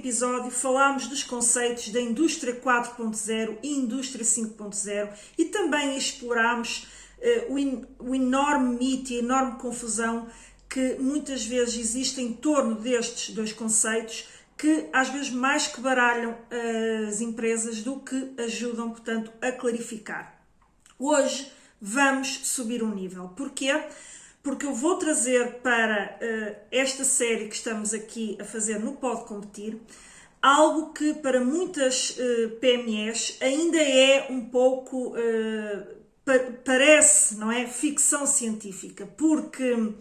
episódio falámos dos conceitos da Indústria 4.0 e Indústria 5.0 e também explorámos o enorme mito e a enorme confusão que muitas vezes existe em torno destes dois conceitos, que às vezes mais que baralham as empresas do que ajudam, portanto, a clarificar. Hoje vamos subir um nível. Porquê? Porque eu vou trazer para esta série que estamos aqui a fazer no Pode Competir algo que para muitas PMEs ainda é um pouco, parece, não é, ficção científica, porque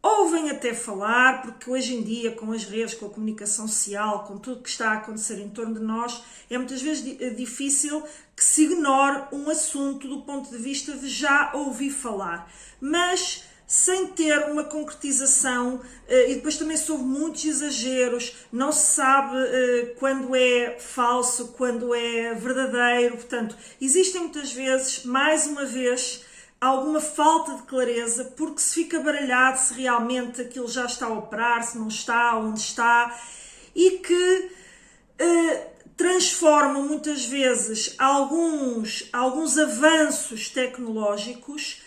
ouvem até falar, porque hoje em dia com as redes, com a comunicação social, com tudo que está a acontecer em torno de nós, é muitas vezes difícil que se ignore um assunto do ponto de vista de já ouvir falar, mas sem ter uma concretização, e depois também se houve muitos exageros, não se sabe quando é falso, quando é verdadeiro, portanto, existem muitas vezes, mais uma vez, alguma falta de clareza, porque se fica baralhado se realmente aquilo já está a operar, se não está, onde está, e que transformam muitas vezes alguns avanços tecnológicos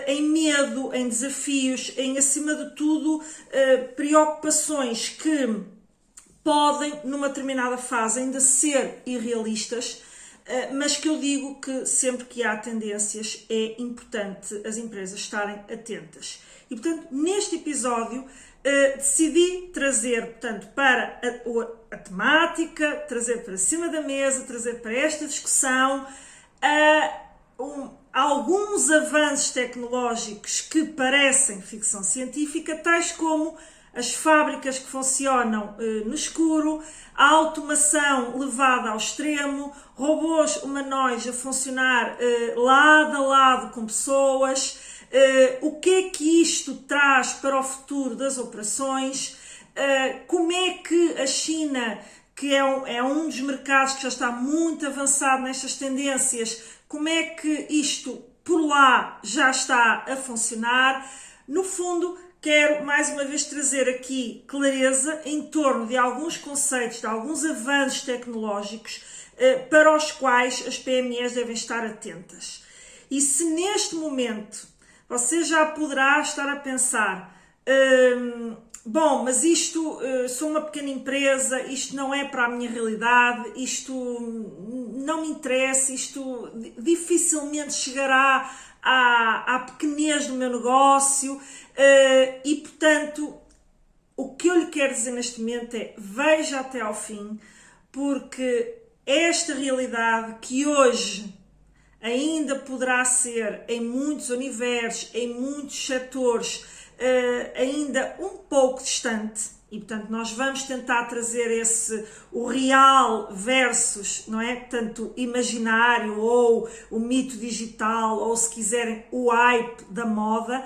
em medo, em desafios, em, acima de tudo, preocupações que podem, numa determinada fase, ainda ser irrealistas, mas que eu digo que sempre que há tendências é importante as empresas estarem atentas. E, portanto, neste episódio decidi trazer, portanto, para a temática, trazer para cima da mesa, trazer para esta discussão alguns avanços tecnológicos que parecem ficção científica, tais como as fábricas que funcionam no escuro, a automação levada ao extremo, robôs humanoides a funcionar lado a lado com pessoas, o que é que isto traz para o futuro das operações, como é que a China, que é um dos mercados que já está muito avançado nestas tendências, como é que isto por lá já está a funcionar. No fundo, quero mais uma vez trazer aqui clareza em torno de alguns conceitos, de alguns avanços tecnológicos para os quais as PMEs devem estar atentas. E se neste momento você já poderá estar a pensar, bom, mas isto, sou uma pequena empresa, isto não é para a minha realidade, isto não me interessa, isto dificilmente chegará à pequenez do meu negócio, e portanto o que eu lhe quero dizer neste momento é: veja até ao fim, porque esta realidade que hoje ainda poderá ser em muitos universos, em muitos setores, ainda um pouco distante, e portanto nós vamos tentar trazer o real versus, não é? Portanto, imaginário, ou o mito digital, ou se quiserem o hype da moda.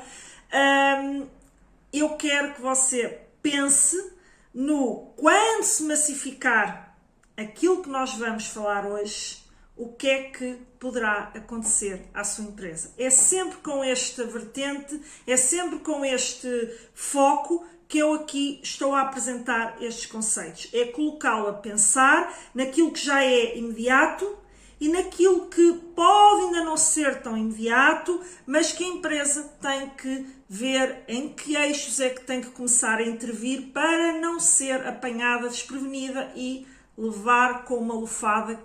Eu quero que você pense no quando se massificar aquilo que nós vamos falar hoje, o que é que poderá acontecer à sua empresa. É sempre com esta vertente, é sempre com este foco que eu aqui estou a apresentar estes conceitos. É colocá-lo a pensar naquilo que já é imediato e naquilo que pode ainda não ser tão imediato, mas que a empresa tem que ver em que eixos é que tem que começar a intervir para não ser apanhada desprevenida e levar com uma lufada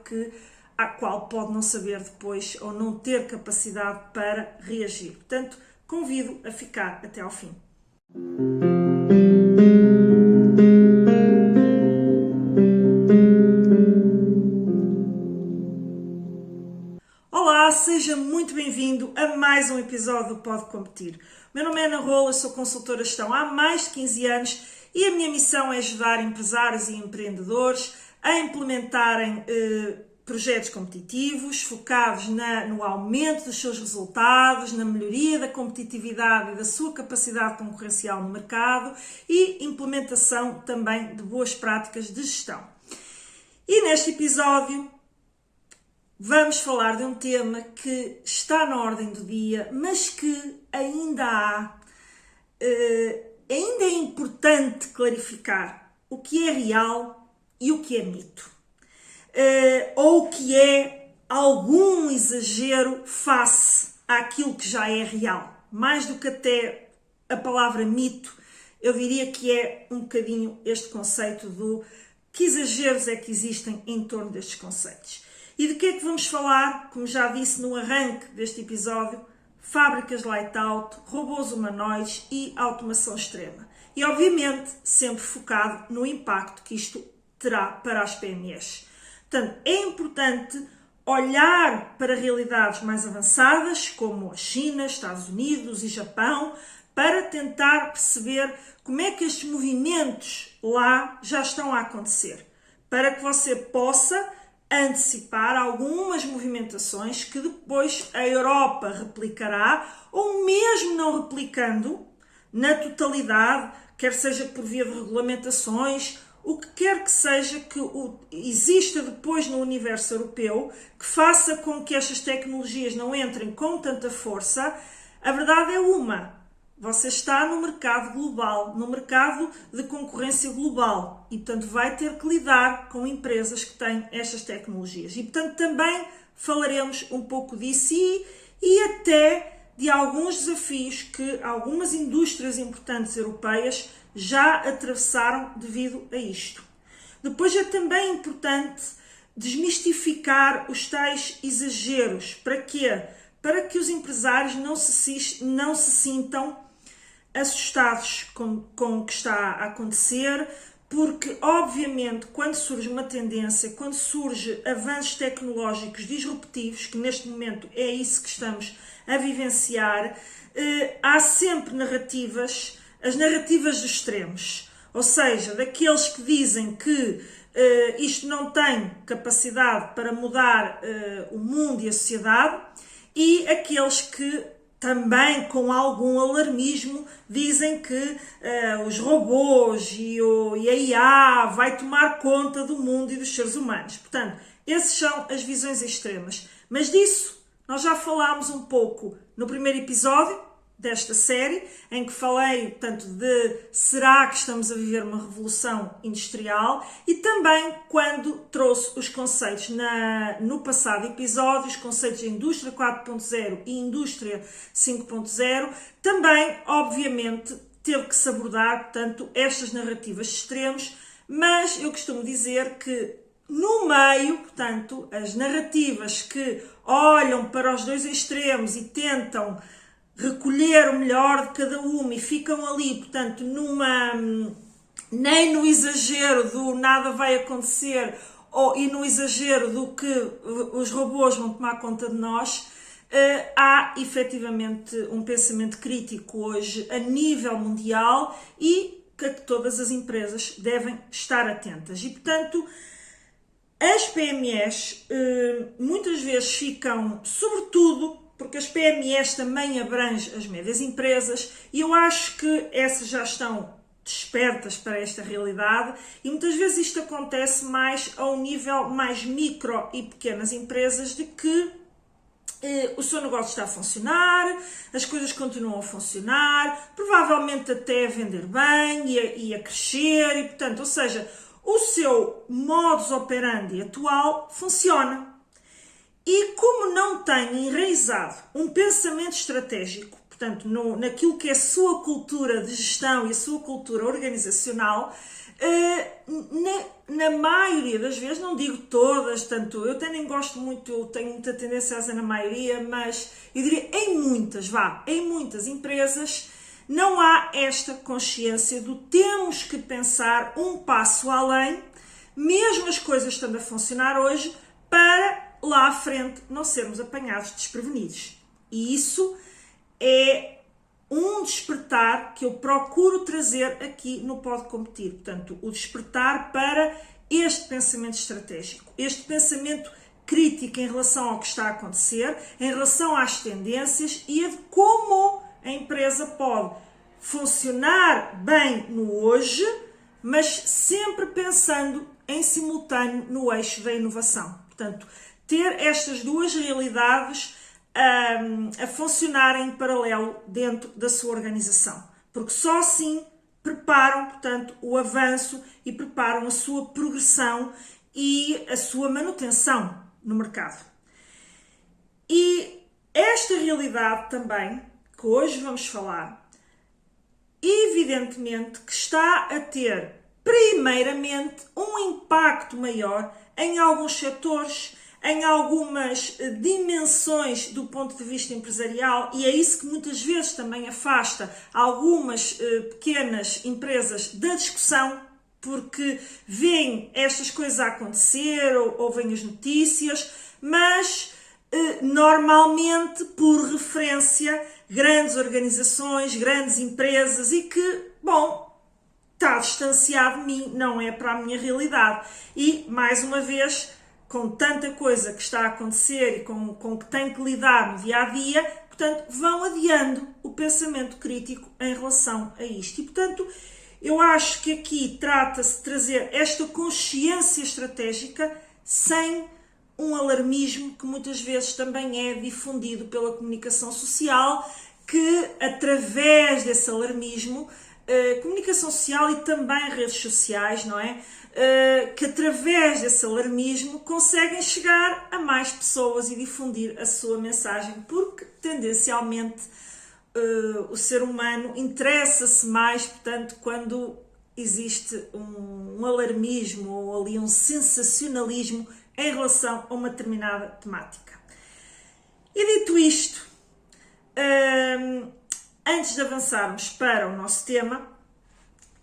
à qual pode não saber depois ou não ter capacidade para reagir. Portanto, convido a ficar até ao fim. Olá, seja muito bem-vindo a mais um episódio do Pode Competir. O meu nome é Ana Rola, sou consultora de gestão há mais de 15 anos e a minha missão é ajudar empresários e empreendedores a implementarem projetos competitivos, focados no aumento dos seus resultados, na melhoria da competitividade e da sua capacidade concorrencial no mercado e implementação também de boas práticas de gestão. E neste episódio vamos falar de um tema que está na ordem do dia, mas que ainda é importante clarificar o que é real e o que é mito. Ou o que é algum exagero face àquilo que já é real. Mais do que até a palavra mito, eu diria que é um bocadinho este conceito do que exageros é que existem em torno destes conceitos. E de que é que vamos falar? Como já disse no arranque deste episódio, fábricas light-out, robôs humanoides e automação extrema. E obviamente sempre focado no impacto que isto terá para as PMEs. Portanto, é importante olhar para realidades mais avançadas, como a China, Estados Unidos e Japão, para tentar perceber como é que estes movimentos lá já estão a acontecer, para que você possa antecipar algumas movimentações que depois a Europa replicará, ou mesmo não replicando na totalidade, quer seja por via de regulamentações, o que quer que seja que exista depois no universo europeu, que faça com que estas tecnologias não entrem com tanta força. A verdade é uma: você está no mercado global, no mercado de concorrência global e, portanto, vai ter que lidar com empresas que têm estas tecnologias. E, portanto, também falaremos um pouco disso e até de alguns desafios que algumas indústrias importantes europeias já atravessaram devido a isto. Depois é também importante desmistificar os tais exageros. Para quê? Para que os empresários não se sintam assustados com o que está a acontecer, porque obviamente quando surge uma tendência, quando surge avanços tecnológicos disruptivos, que neste momento é isso que estamos a vivenciar, há sempre narrativas, as narrativas dos extremos, ou seja, daqueles que dizem que isto não tem capacidade para mudar o mundo e a sociedade, e aqueles que também com algum alarmismo dizem que os robôs e a IA vai tomar conta do mundo e dos seres humanos. Portanto, essas são as visões extremas. Mas disso nós já falámos um pouco no primeiro episódio desta série, em que falei, portanto, de será que estamos a viver uma revolução industrial, e também quando trouxe os conceitos no passado episódio, os conceitos de Indústria 4.0 e Indústria 5.0, também, obviamente, teve que se abordar, portanto, estas narrativas extremos, mas eu costumo dizer que no meio, portanto, as narrativas que olham para os dois extremos e tentam recolher o melhor de cada uma e ficam ali, portanto, nem no exagero do nada vai acontecer e no exagero do que os robôs vão tomar conta de nós, há efetivamente um pensamento crítico hoje a nível mundial e que todas as empresas devem estar atentas. E, portanto, as PMEs muitas vezes ficam, sobretudo, porque as PMEs também abrangem as médias empresas, e eu acho que essas já estão despertas para esta realidade, e muitas vezes isto acontece mais ao nível mais micro e pequenas empresas, de que o seu negócio está a funcionar, as coisas continuam a funcionar, provavelmente até a vender bem e a crescer, e portanto, ou seja, o seu modus operandi atual funciona. E como não tem enraizado um pensamento estratégico, portanto, naquilo que é a sua cultura de gestão e a sua cultura organizacional, na maioria das vezes, não digo todas, tanto eu até nem gosto muito, eu tenho muita tendência a dizer na maioria, mas eu diria em muitas empresas, não há esta consciência do temos que pensar um passo além, mesmo as coisas estando a funcionar hoje, para lá à frente não sermos apanhados desprevenidos. E isso é um despertar que eu procuro trazer aqui no Pode Competir. Portanto, o despertar para este pensamento estratégico, este pensamento crítico em relação ao que está a acontecer, em relação às tendências e a de como a empresa pode funcionar bem no hoje, mas sempre pensando em simultâneo no eixo da inovação. Portanto, ter estas duas realidades a funcionarem em paralelo dentro da sua organização, porque só assim preparam, portanto, o avanço e preparam a sua progressão e a sua manutenção no mercado. E esta realidade também, que hoje vamos falar, evidentemente que está a ter, primeiramente, um impacto maior em alguns setores, em algumas dimensões do ponto de vista empresarial, e é isso que muitas vezes também afasta algumas pequenas empresas da discussão, porque veem estas coisas a acontecer, ou veem as notícias, mas normalmente, por referência, grandes organizações, grandes empresas, e que, bom, está distanciado de mim, não é para a minha realidade. E, mais uma vez, com tanta coisa que está a acontecer e com que tem que lidar no dia-a-dia, portanto, vão adiando o pensamento crítico em relação a isto. E, portanto, eu acho que aqui trata-se de trazer esta consciência estratégica sem um alarmismo que muitas vezes também é difundido pela comunicação social, que através desse alarmismo, comunicação social e também redes sociais, não é? Que através desse alarmismo conseguem chegar a mais pessoas e difundir a sua mensagem, porque tendencialmente o ser humano interessa-se mais, portanto, quando existe um alarmismo ou ali um sensacionalismo em relação a uma determinada temática. E dito isto, antes de avançarmos para o nosso tema,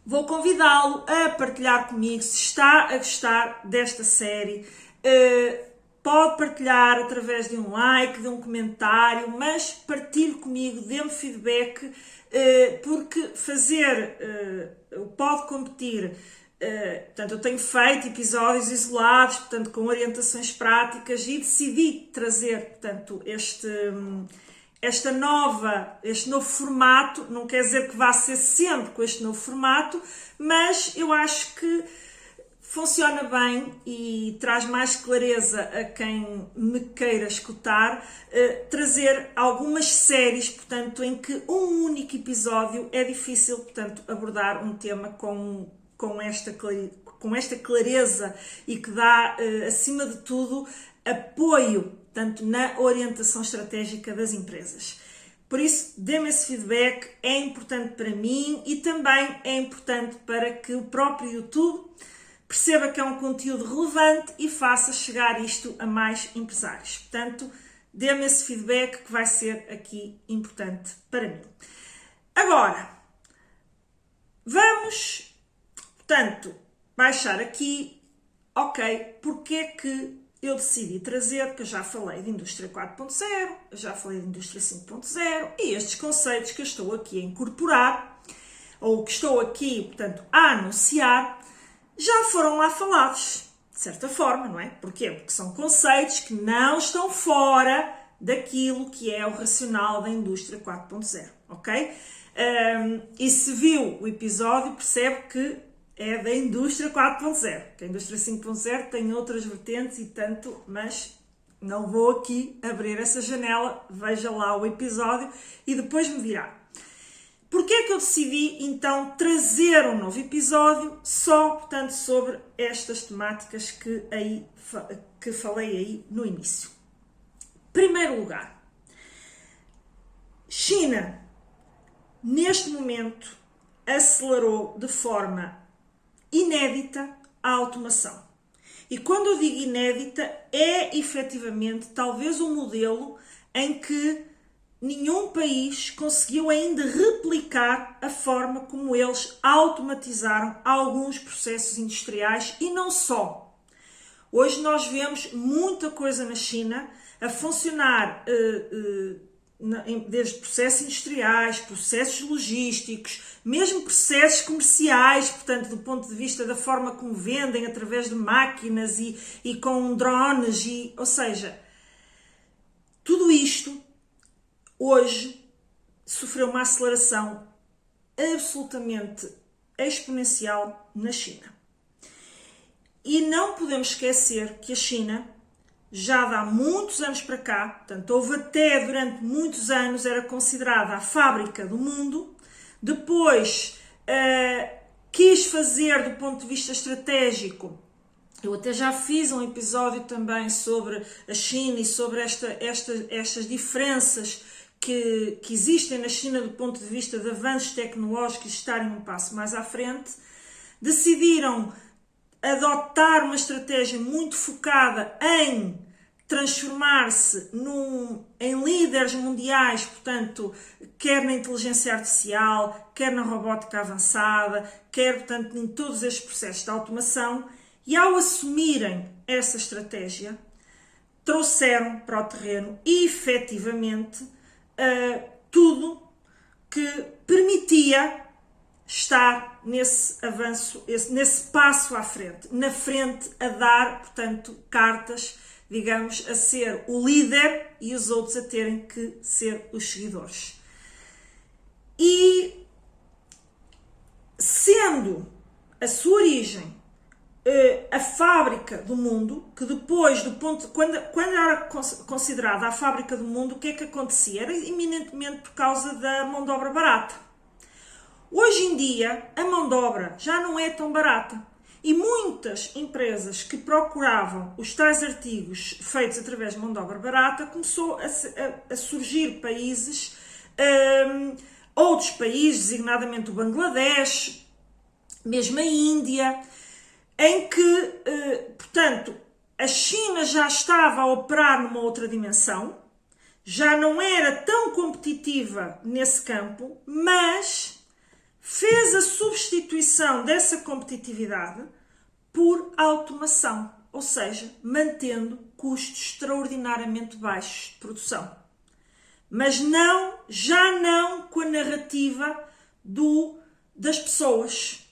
vou convidá-lo a partilhar comigo se está a gostar desta série. Pode partilhar através de um like, de um comentário, mas partilhe comigo, dê-me feedback, porque fazer o Pode Competir, portanto, eu tenho feito episódios isolados, portanto, com orientações práticas, e decidi trazer, portanto, este novo formato. Não quer dizer que vá ser sempre com este novo formato, mas eu acho que funciona bem e traz mais clareza a quem me queira escutar, trazer algumas séries, portanto, em que um único episódio é difícil, portanto, abordar um tema com esta clareza e que dá, acima de tudo, apoio, tanto na orientação estratégica das empresas. Por isso, dê-me esse feedback, é importante para mim e também é importante para que o próprio YouTube perceba que é um conteúdo relevante e faça chegar isto a mais empresários. Portanto, dê-me esse feedback que vai ser aqui importante para mim. Agora, vamos, portanto, baixar aqui, ok, porque é que eu decidi trazer, porque eu já falei de Indústria 4.0, eu já falei de Indústria 5.0, e estes conceitos que eu estou aqui a incorporar, ou que estou aqui, portanto, a anunciar, já foram lá falados, de certa forma, não é? Porquê? Porque são conceitos que não estão fora daquilo que é o racional da Indústria 4.0, ok? E se viu o episódio, percebe que é da Indústria 4.0, que a Indústria 5.0 tem outras vertentes e tanto, mas não vou aqui abrir essa janela, veja lá o episódio e depois me dirá. Porquê é que eu decidi, então, trazer um novo episódio só, portanto, sobre estas temáticas que falei aí no início? Primeiro lugar, China, neste momento, acelerou de forma inédita a automação. E quando eu digo inédita, é efetivamente talvez um modelo em que nenhum país conseguiu ainda replicar a forma como eles automatizaram alguns processos industriais e não só. Hoje nós vemos muita coisa na China a funcionar desde processos industriais, processos logísticos, mesmo processos comerciais, portanto, do ponto de vista da forma como vendem através de máquinas e com drones, ou seja, tudo isto hoje sofreu uma aceleração absolutamente exponencial na China. E não podemos esquecer que a China, já há muitos anos para cá, portanto, houve até durante muitos anos, era considerada a fábrica do mundo. Depois quis fazer do ponto de vista estratégico. Eu até já fiz um episódio também sobre a China e sobre estas diferenças que existem na China do ponto de vista de avanços tecnológicos e estarem um passo mais à frente. Decidiram adotar uma estratégia muito focada em transformar-se em líderes mundiais, portanto, quer na inteligência artificial, quer na robótica avançada, quer, portanto, em todos estes processos de automação. E ao assumirem essa estratégia, trouxeram para o terreno efetivamente tudo que permitia estar nesse avanço, nesse passo à frente, na frente a dar, portanto, cartas, digamos, a ser o líder e os outros a terem que ser os seguidores. E sendo a sua origem a fábrica do mundo, que depois quando era considerada a fábrica do mundo, o que é que acontecia? Era eminentemente por causa da mão de obra barata. Hoje em dia, a mão de obra já não é tão barata. E muitas empresas que procuravam os tais artigos feitos através de mão de obra barata, começou a surgir países, outros países, designadamente o Bangladesh, mesmo a Índia, em que, portanto, a China já estava a operar numa outra dimensão, já não era tão competitiva nesse campo, mas fez a substituição dessa competitividade por automação, ou seja, mantendo custos extraordinariamente baixos de produção. Mas já não com a narrativa das pessoas.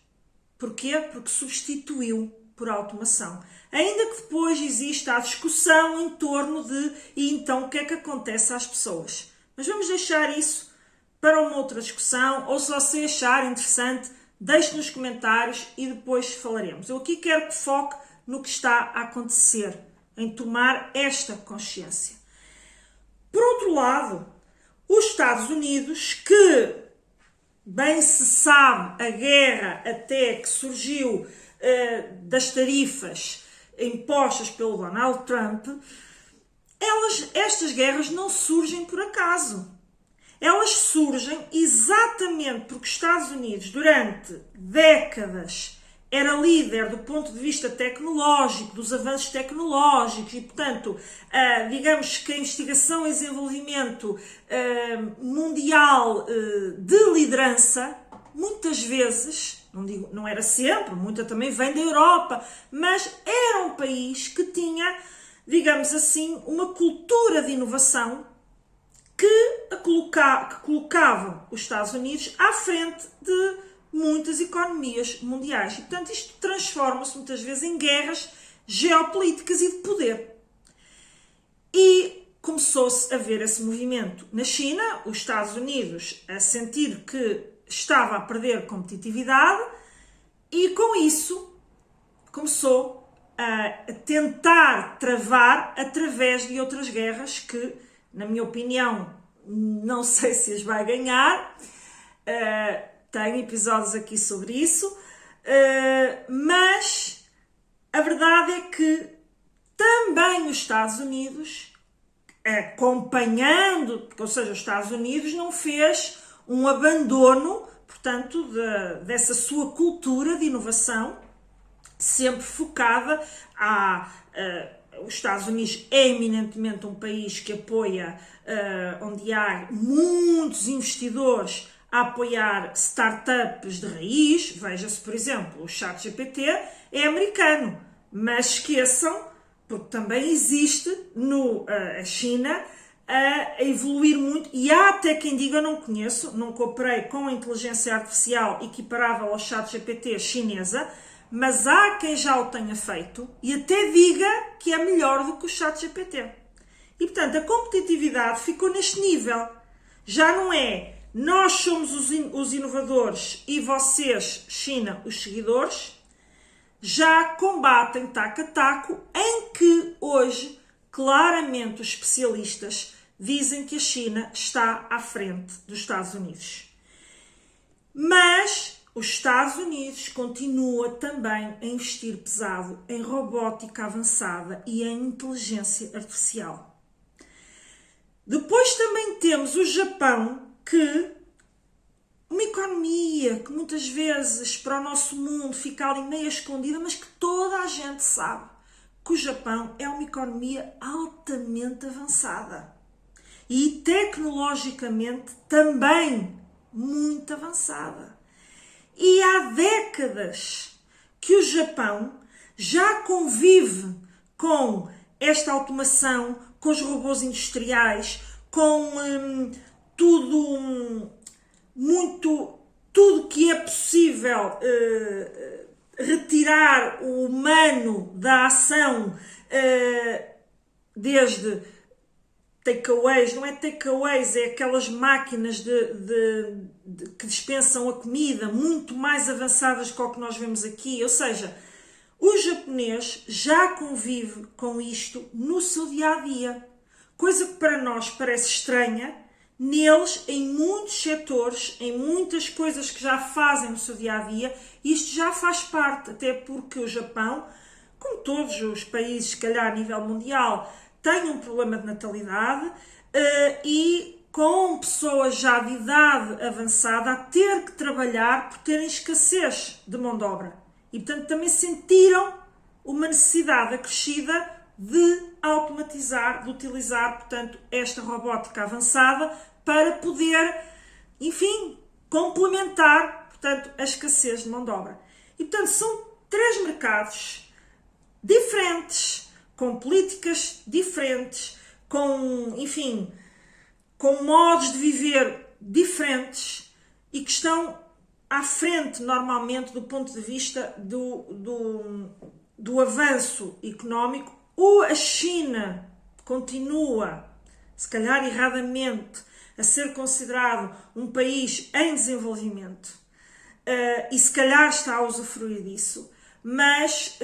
Porquê? Porque substituiu por automação. Ainda que depois exista a discussão em torno e então o que é que acontece às pessoas. Mas vamos deixar isso para uma outra discussão, ou se você achar interessante, deixe nos comentários e depois falaremos. Eu aqui quero que foque no que está a acontecer, em tomar esta consciência. Por outro lado, os Estados Unidos, que bem se sabe a guerra até que surgiu das tarifas impostas pelo Donald Trump, estas guerras não surgem por acaso. Elas surgem exatamente porque os Estados Unidos, durante décadas, era líder do ponto de vista tecnológico, dos avanços tecnológicos e, portanto, digamos que a investigação e desenvolvimento mundial de liderança, muitas vezes, não era sempre, muita também vem da Europa, mas era um país que tinha, digamos assim, uma cultura de inovação que colocavam os Estados Unidos à frente de muitas economias mundiais. E, portanto, isto transforma-se muitas vezes em guerras geopolíticas e de poder. E começou-se a ver esse movimento na China, os Estados Unidos a sentir que estava a perder competitividade e, com isso, começou a tentar travar através de outras guerras que, na minha opinião, não sei se as vai ganhar. Tenho episódios aqui sobre isso, mas a verdade é que também os Estados Unidos, acompanhando, ou seja, os Estados Unidos não fez um abandono, portanto, dessa sua cultura de inovação, sempre focada os Estados Unidos é eminentemente um país que apoia, onde há muitos investidores a apoiar startups de raiz. Veja-se, por exemplo, o ChatGPT é americano, mas esqueçam, porque também existe a China a evoluir muito, e há até quem diga, eu não conheço, nunca operei com a inteligência artificial equiparável ao ChatGPT chinesa, mas há quem já o tenha feito e até diga que é melhor do que o ChatGPT. E, portanto, a competitividade ficou neste nível. Já não é nós somos os inovadores e vocês, China, os seguidores. Já combatem taco a taco, em que hoje, claramente, os especialistas dizem que a China está à frente dos Estados Unidos. Mas os Estados Unidos continua também a investir pesado em robótica avançada e em inteligência artificial. Depois também temos o Japão, que uma economia que muitas vezes para o nosso mundo fica ali meio escondida, mas que toda a gente sabe que o Japão é uma economia altamente avançada e tecnologicamente também muito avançada. E há décadas que o Japão já convive com esta automação, com os robôs industriais, com tudo que é possível retirar o humano da ação, desde takeaways, não é takeaways, é aquelas máquinas que dispensam a comida, muito mais avançadas que o que nós vemos aqui. Ou seja, o japonês já convive com isto no seu dia-a-dia, coisa que para nós parece estranha. Neles, em muitos setores, em muitas coisas que já fazem no seu dia-a-dia, isto já faz parte, até porque o Japão, como todos os países, se calhar a nível mundial, tem um problema de natalidade e com pessoas já de idade avançada a ter que trabalhar por terem escassez de mão de obra. E, portanto, também sentiram uma necessidade acrescida de automatizar, de utilizar, portanto, esta robótica avançada para poder, enfim, complementar, portanto, a escassez de mão de obra. E, portanto, são três mercados diferentes, com políticas diferentes, com, enfim, com modos de viver diferentes e que estão à frente, normalmente, do ponto de vista do avanço económico. Ou a China continua, se calhar erradamente, a ser considerado um país em desenvolvimento e se calhar está a usufruir disso, mas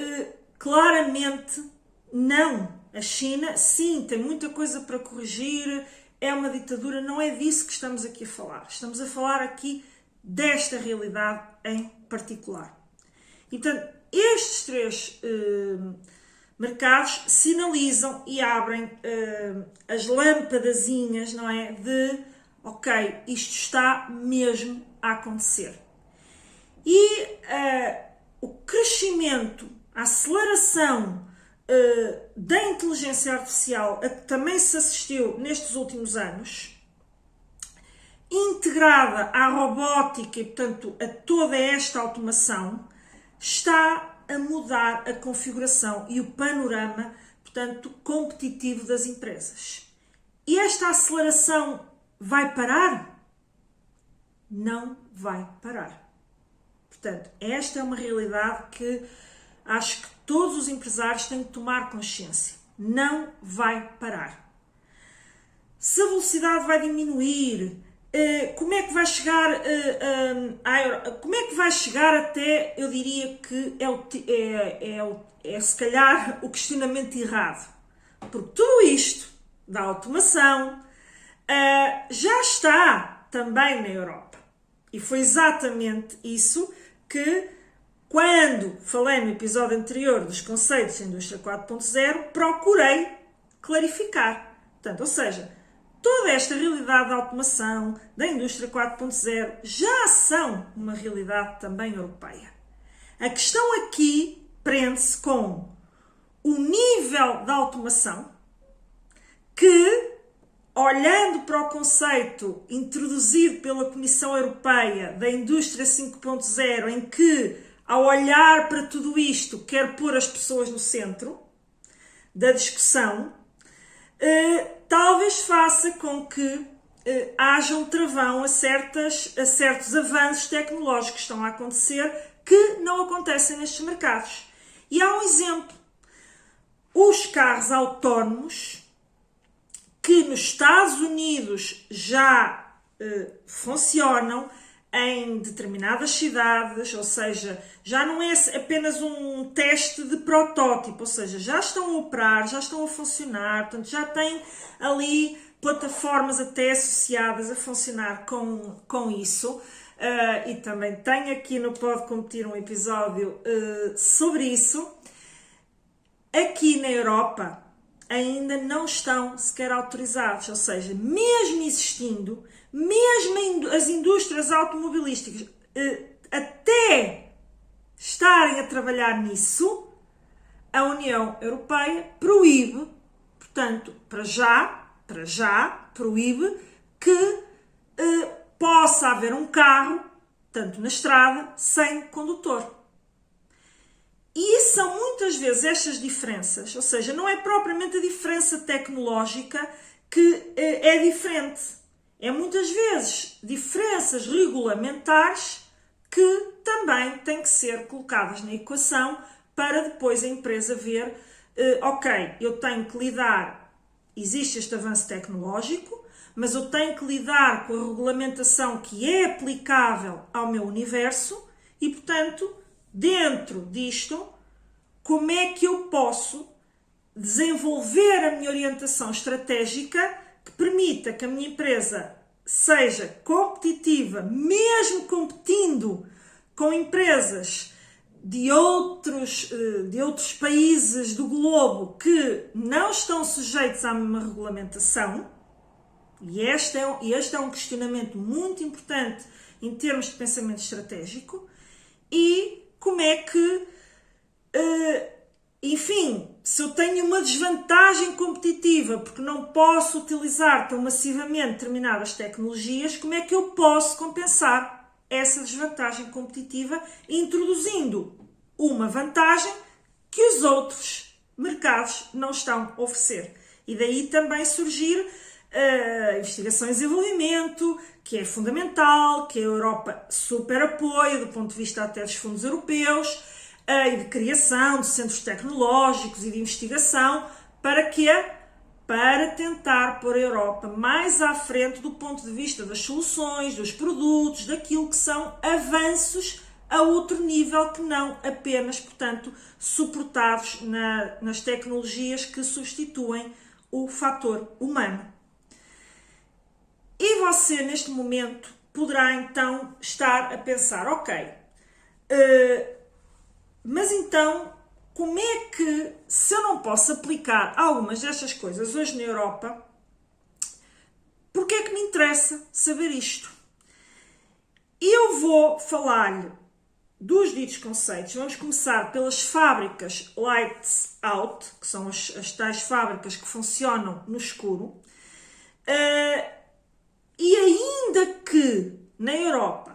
claramente não. A China, sim, tem muita coisa para corrigir, é uma ditadura, não é disso que estamos aqui a falar. Estamos a falar aqui desta realidade em particular. E, portanto, estes três mercados sinalizam e abrem as lâmpadazinhas, não é? De, ok, isto está mesmo a acontecer. E o crescimento, a aceleração da inteligência artificial a que também se assistiu nestes últimos anos, integrada à robótica e, portanto, a toda esta automação, está a mudar a configuração e o panorama, portanto, competitivo das empresas. E esta aceleração vai parar? Não vai parar. Portanto, esta é uma realidade que acho que todos os empresários têm que tomar consciência. Não vai parar. Se a velocidade vai diminuir, como é que vai chegar como é que vai chegar até, eu diria que é se calhar o questionamento errado, porque tudo isto da automação já está também na Europa, e foi exatamente isso que, quando falei no episódio anterior dos conceitos da indústria 4.0, procurei clarificar. Portanto, ou seja, toda esta realidade da automação, da indústria 4.0, já são uma realidade também europeia. A questão aqui prende-se com o nível da automação que, olhando para o conceito introduzido pela Comissão Europeia da indústria 5.0, em que, ao olhar para tudo isto, quer pôr as pessoas no centro da discussão, talvez faça com que haja um travão a certos avanços tecnológicos que estão a acontecer que não acontecem nestes mercados. E há um exemplo. Os carros autónomos, que nos Estados Unidos já funcionam em determinadas cidades, ou seja, já não é apenas um teste de protótipo, ou seja, já estão a operar, já estão a funcionar, portanto já têm ali plataformas até associadas a funcionar com isso. e também tenho aqui no Pode Competir um episódio sobre isso. Aqui na Europa ainda não estão sequer autorizados, ou seja, mesmo existindo, mesmo as indústrias automobilísticas até estarem a trabalhar nisso, a União Europeia proíbe, portanto, para já, proíbe que possa haver um carro, tanto na estrada, sem condutor. E são muitas vezes estas diferenças, ou seja, não é propriamente a diferença tecnológica que é diferente. É muitas vezes diferenças regulamentares que também têm que ser colocadas na equação para depois a empresa ver, ok, eu tenho que lidar, existe este avanço tecnológico, mas eu tenho que lidar com a regulamentação que é aplicável ao meu universo e, portanto, dentro disto, como é que eu posso desenvolver a minha orientação estratégica que permita que a minha empresa seja competitiva, mesmo competindo com empresas de outros países do globo que não estão sujeitos à mesma regulamentação. E este é um questionamento muito importante em termos de pensamento estratégico. E como é que, enfim, se eu tenho uma desvantagem competitiva porque não posso utilizar tão massivamente determinadas tecnologias, como é que eu posso compensar essa desvantagem competitiva introduzindo uma vantagem que os outros mercados não estão a oferecer? E daí também surgir investigação e desenvolvimento, que é fundamental, que a Europa super apoia do ponto de vista até dos fundos europeus, e de criação de centros tecnológicos e de investigação, para quê? Para tentar pôr a Europa mais à frente do ponto de vista das soluções, dos produtos, daquilo que são avanços a outro nível que não apenas, portanto, suportados nas tecnologias que substituem o fator humano. E você, neste momento, poderá então estar a pensar, ok, mas então, como é que, se eu não posso aplicar algumas destas coisas hoje na Europa, porque é que me interessa saber isto? E eu vou falar-lhe dos ditos conceitos. Vamos começar pelas fábricas lights out, que são as tais fábricas que funcionam no escuro. E ainda que na Europa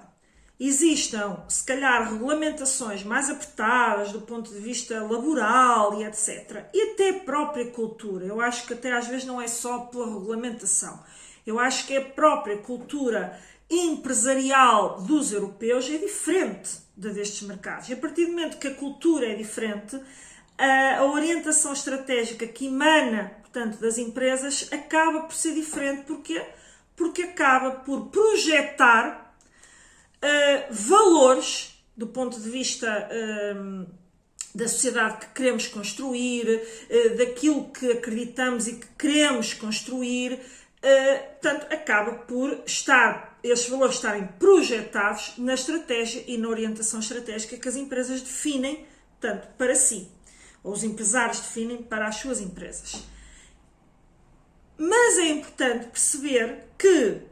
existam, se calhar, regulamentações mais apertadas do ponto de vista laboral e etc., e até a própria cultura, eu acho que até às vezes não é só pela regulamentação, eu acho que a própria cultura empresarial dos europeus é diferente da destes mercados. E a partir do momento que a cultura é diferente, a orientação estratégica que emana, portanto, das empresas acaba por ser diferente. Porquê? Porque acaba por projetar valores do ponto de vista da sociedade que queremos construir, daquilo que acreditamos e que queremos construir. Portanto, acaba por esses valores estarem projetados na estratégia e na orientação estratégica que as empresas definem, portanto, para si, ou os empresários definem para as suas empresas. Mas é importante perceber que,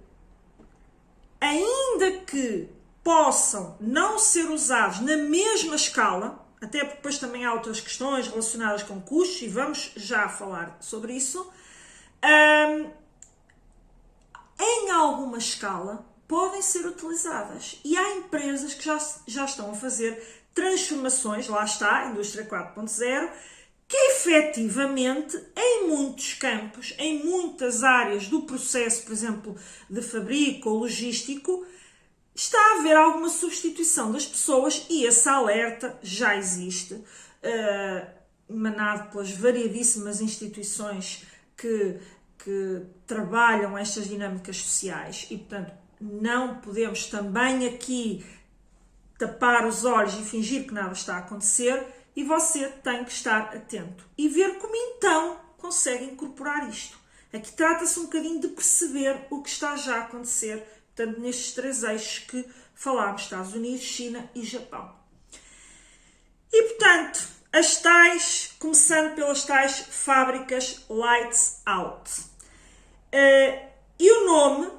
ainda que possam não ser usados na mesma escala, até porque depois também há outras questões relacionadas com custos, e vamos já falar sobre isso, em alguma escala podem ser utilizadas. E há empresas que já estão a fazer transformações, lá está, a Indústria 4.0, que efetivamente, em muitos campos, em muitas áreas do processo, por exemplo, de fabrico ou logístico, está a haver alguma substituição das pessoas e esse alerta já existe, emanado pelas variedíssimas instituições que trabalham estas dinâmicas sociais e, portanto, não podemos também aqui tapar os olhos e fingir que nada está a acontecer, e você tem que estar atento e ver como então consegue incorporar isto. Aqui trata-se um bocadinho de perceber o que está já a acontecer, portanto, nestes três eixos que falámos Estados Unidos, China e Japão. E, portanto, as tais, começando pelas tais fábricas Lights Out. E o nome,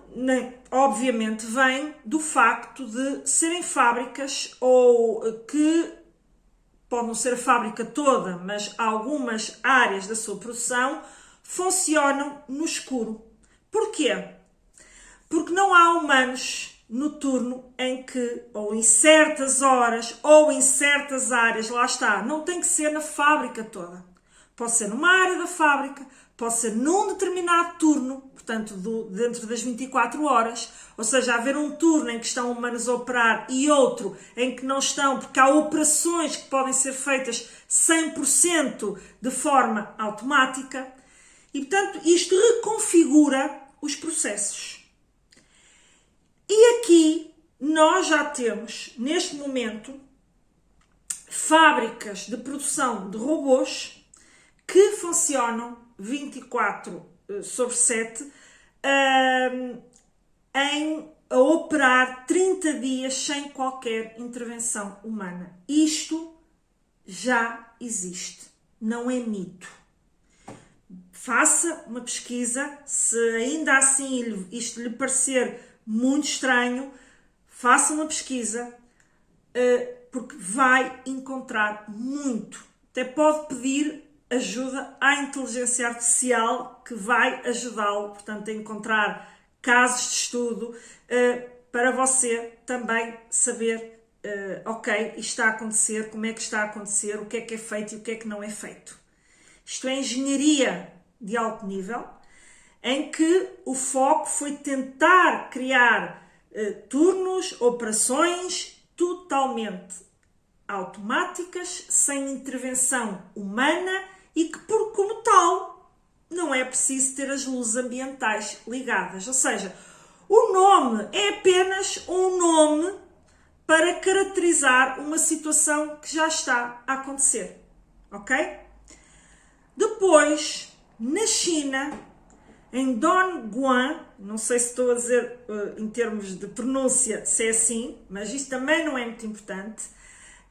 obviamente, vem do facto de serem fábricas ou que pode não ser a fábrica toda, mas algumas áreas da sua produção funcionam no escuro. Porquê? Porque não há humanos no turno em que, ou em certas horas, ou em certas áreas, lá está, não tem que ser na fábrica toda. Pode ser numa área da fábrica, pode ser num determinado turno, portanto, dentro das 24 horas, ou seja, haver um turno em que estão humanos a operar e outro em que não estão, porque há operações que podem ser feitas 100% de forma automática. E, portanto, isto reconfigura os processos. E aqui nós já temos, neste momento, fábricas de produção de robôs que funcionam 24/7 a operar 30 dias sem qualquer intervenção humana. Isto já existe, não é mito. Faça uma pesquisa, se ainda assim isto lhe parecer muito estranho, faça uma pesquisa, porque vai encontrar muito. Até pode pedir ajuda à inteligência artificial que vai ajudá-lo, portanto, a encontrar casos de estudo para você também saber, ok, isto está a acontecer, como é que está a acontecer, o que é feito e o que é que não é feito. Isto é engenharia de alto nível, em que o foco foi tentar criar turnos, operações totalmente automáticas, sem intervenção humana e que, como tal, não é preciso ter as luzes ambientais ligadas. Ou seja, o nome é apenas um nome para caracterizar uma situação que já está a acontecer. Ok? Depois, na China, em Dongguan, não sei se estou a dizer em termos de pronúncia se é assim, mas isto também não é muito importante,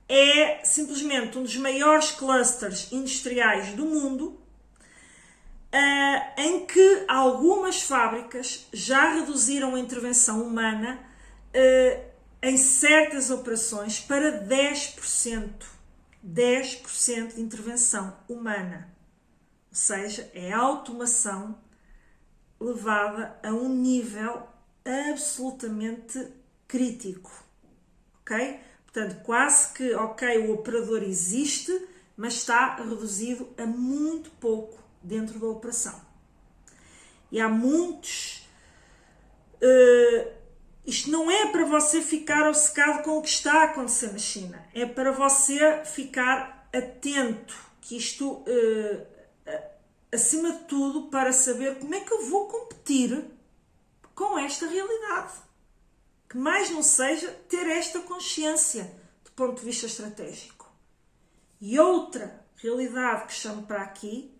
é simplesmente um dos maiores clusters industriais do mundo, em que algumas fábricas já reduziram a intervenção humana em certas operações para 10%. 10% de intervenção humana. Ou seja, é automação levada a um nível absolutamente crítico. Ok? Portanto, quase que, ok, o operador existe, mas está reduzido a muito pouco dentro da operação. E há muitos... isto não é para você ficar obcecado com o que está a acontecer na China. É para você ficar atento, que isto... acima de tudo, para saber como é que eu vou competir com esta realidade. Que mais não seja ter esta consciência do ponto de vista estratégico. E outra realidade que chamo para aqui,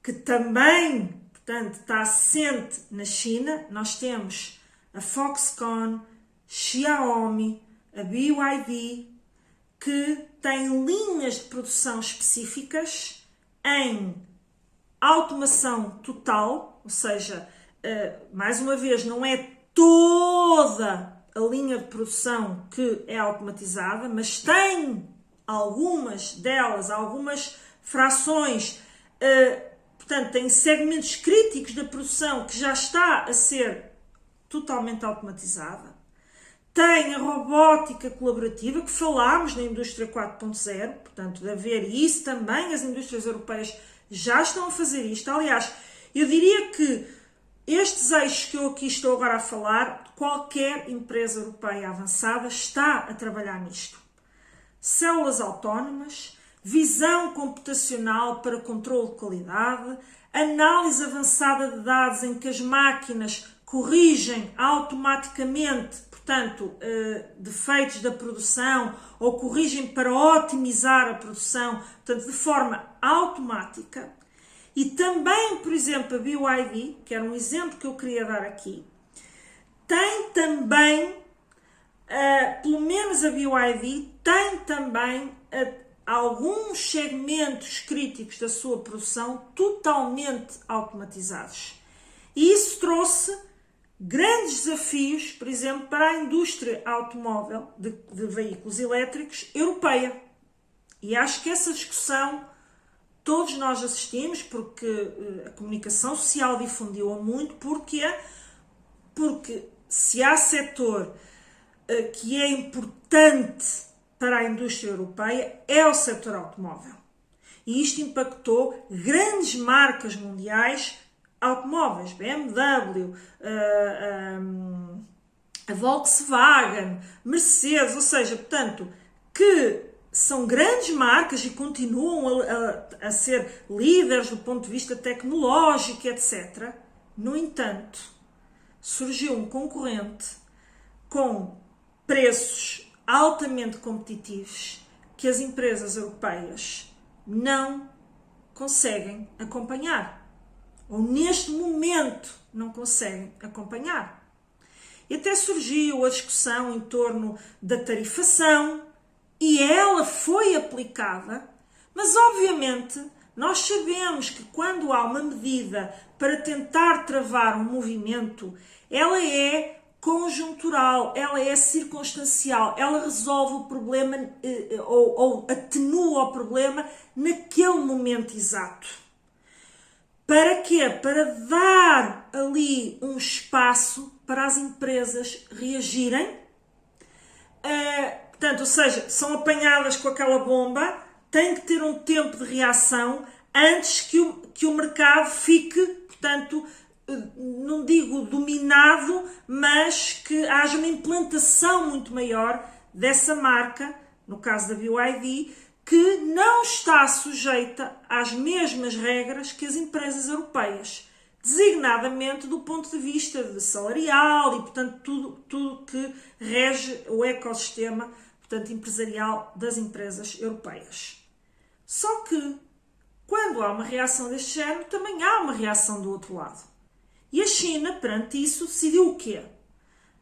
que também, portanto, está assente na China, nós temos a Foxconn, Xiaomi, a BYD, que têm linhas de produção específicas em automação total, ou seja, mais uma vez, não é toda a linha de produção que é automatizada, mas tem algumas delas, algumas frações, portanto, tem segmentos críticos da produção que já está a ser totalmente automatizada. Tem a robótica colaborativa, que falámos na indústria 4.0, portanto, de haver isso também, as indústrias europeias já estão a fazer isto. Aliás, eu diria que estes eixos que eu aqui estou agora a falar, qualquer empresa europeia avançada está a trabalhar nisto. Células autónomas, visão computacional para controle de qualidade, análise avançada de dados em que as máquinas corrigem automaticamente, portanto, defeitos da produção ou corrigem para otimizar a produção, portanto, de forma automática. E também, por exemplo, a BYD, que era um exemplo que eu queria dar aqui, tem também pelo menos a BYD tem também alguns segmentos críticos da sua produção totalmente automatizados. E isso trouxe grandes desafios, por exemplo, para a indústria automóvel de veículos elétricos europeia. E acho que essa discussão todos nós assistimos, porque a comunicação social difundiu-a muito. Porquê? Porque se há setor que é importante para a indústria europeia, é o setor automóvel. E isto impactou grandes marcas mundiais automóveis, BMW, a Volkswagen, Mercedes, ou seja, portanto, que são grandes marcas e continuam a ser líderes do ponto de vista tecnológico, etc. No entanto, surgiu um concorrente com preços altamente competitivos que as empresas europeias não conseguem acompanhar. Ou neste momento não conseguem acompanhar. E até surgiu a discussão em torno da tarifação, e ela foi aplicada, mas obviamente nós sabemos que quando há uma medida para tentar travar um movimento, ela é conjuntural, ela é circunstancial, ela resolve o problema ou atenua o problema naquele momento exato. Para quê? Para dar ali um espaço para as empresas reagirem. Portanto, ou seja, são apanhadas com aquela bomba, têm que ter um tempo de reação antes que o mercado fique, portanto, não digo dominado, mas que haja uma implantação muito maior dessa marca, no caso da BYD, que não está sujeita às mesmas regras que as empresas europeias, designadamente do ponto de vista de salarial e, portanto, tudo que rege o ecossistema, portanto, empresarial das empresas europeias. Só que, quando há uma reação deste género, também há uma reação do outro lado. E a China, perante isso, decidiu o quê?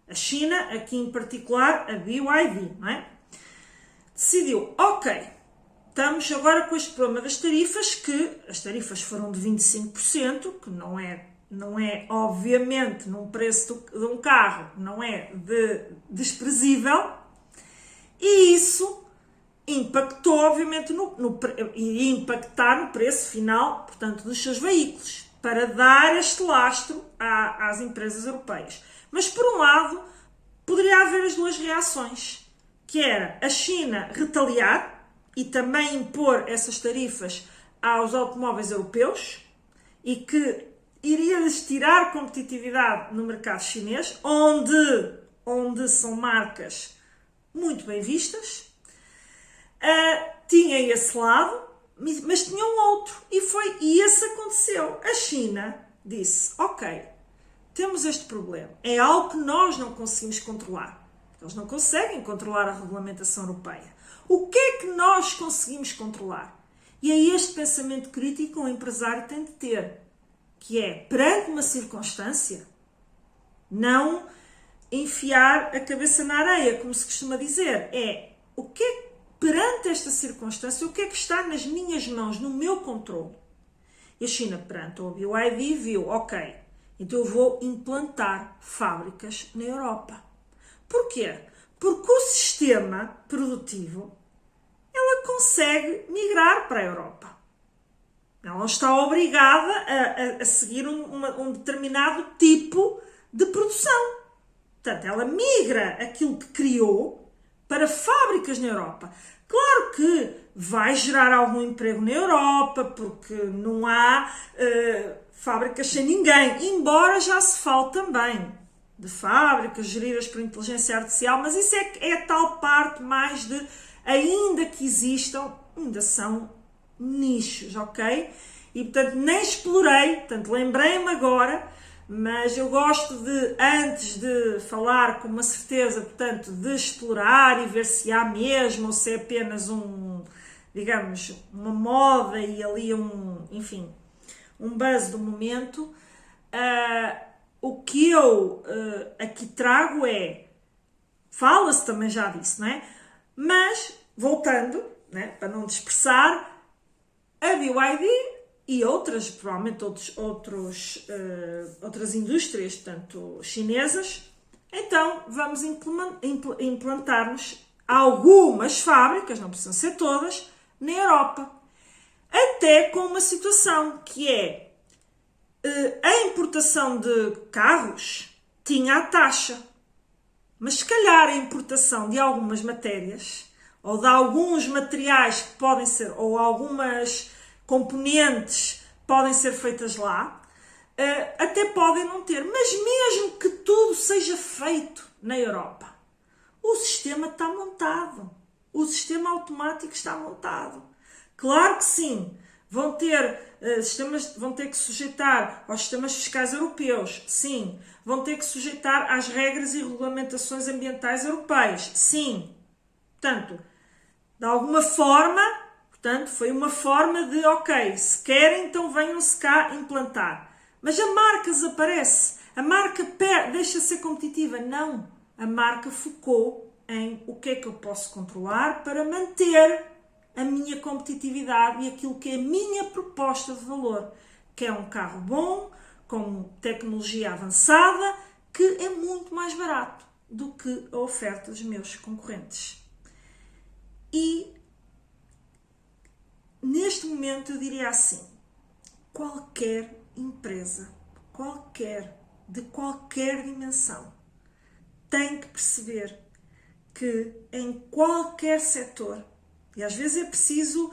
A China, aqui em particular, a BYD, não é? Decidiu, ok, estamos agora com este problema das tarifas, que as tarifas foram de 25%, que não é obviamente, num preço de um carro, não é desprezível, e isso impactou, obviamente, e impactar no preço final, portanto, dos seus veículos, para dar este lastro às empresas europeias. Mas, por um lado, poderia haver as duas reações, que era a China retaliar e também impor essas tarifas aos automóveis europeus e que iria-lhes tirar competitividade no mercado chinês, onde são marcas muito bem vistas. Tinha esse lado, mas tinha um outro, e esse aconteceu. A China disse, ok, temos este problema, é algo que nós não conseguimos controlar. Eles não conseguem controlar a regulamentação europeia. O que é que nós conseguimos controlar? E é este pensamento crítico que um empresário tem de ter, que é, perante uma circunstância, não enfiar a cabeça na areia, como se costuma dizer. O que é que, perante esta circunstância, o que é que está nas minhas mãos, no meu controle? E a China, perante a BYD, viu, ok, então eu vou implantar fábricas na Europa. Porquê? Porque o sistema produtivo, ela consegue migrar para a Europa. Ela não está obrigada a seguir um determinado tipo de produção. Portanto, ela migra aquilo que criou para fábricas na Europa. Claro que vai gerar algum emprego na Europa, porque não há fábricas sem ninguém, embora já se fale também de fábricas geridas por inteligência artificial, mas isso é tal parte mais de, ainda que existam, ainda são nichos, ok? E, portanto, nem explorei, portanto, lembrei-me agora, mas eu gosto de, antes de falar com uma certeza, portanto, de explorar e ver se há mesmo, ou se é apenas digamos, uma moda e ali um buzz do momento. O que eu aqui trago é Fala-se também já disso, não é? Mas, voltando, né, para não dispersar, a BYD e outras, provavelmente outras indústrias, portanto, chinesas, então vamos implantar-nos algumas fábricas, não precisam ser todas, na Europa. Até com uma situação que é a importação de carros tinha a taxa, mas se calhar a importação de algumas matérias ou de alguns materiais que podem ser, ou algumas componentes podem ser feitas lá, até podem não ter, mas mesmo que tudo seja feito na Europa, o sistema está montado, o sistema automático está montado. Claro que sim, vão ter que sujeitar aos sistemas fiscais europeus, sim, vão ter que sujeitar às regras e regulamentações ambientais europeias, sim. Portanto, de alguma forma, foi uma forma de, ok, se querem, então venham-se cá implantar. Mas a marca desaparece, a marca deixa de ser competitiva. Não, a marca focou em o que é que eu posso controlar para manter a minha competitividade e aquilo que é a minha proposta de valor, que é um carro bom, com tecnologia avançada, que é muito mais barato do que a oferta dos meus concorrentes. E neste momento eu diria assim, qualquer empresa, de qualquer dimensão, tem que perceber que em qualquer setor, e às vezes é preciso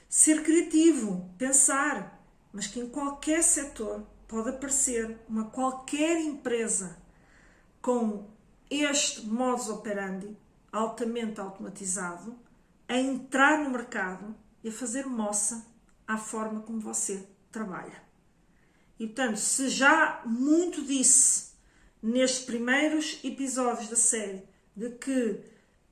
ser criativo, pensar, mas que em qualquer setor pode aparecer qualquer empresa com este modus operandi altamente automatizado a entrar no mercado e a fazer moça à forma como você trabalha. E portanto, se já muito disse nestes primeiros episódios da série de que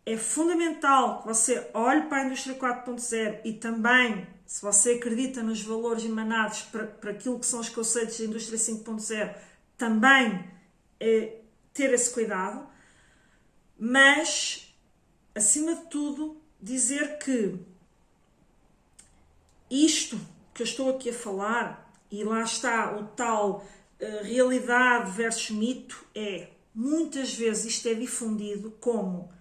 é fundamental que você olhe para a indústria 4.0 e também, se você acredita nos valores emanados para aquilo que são os conceitos da indústria 5.0, também ter esse cuidado, mas, acima de tudo, dizer que isto que eu estou aqui a falar, e lá está o tal realidade versus mito, muitas vezes isto é difundido como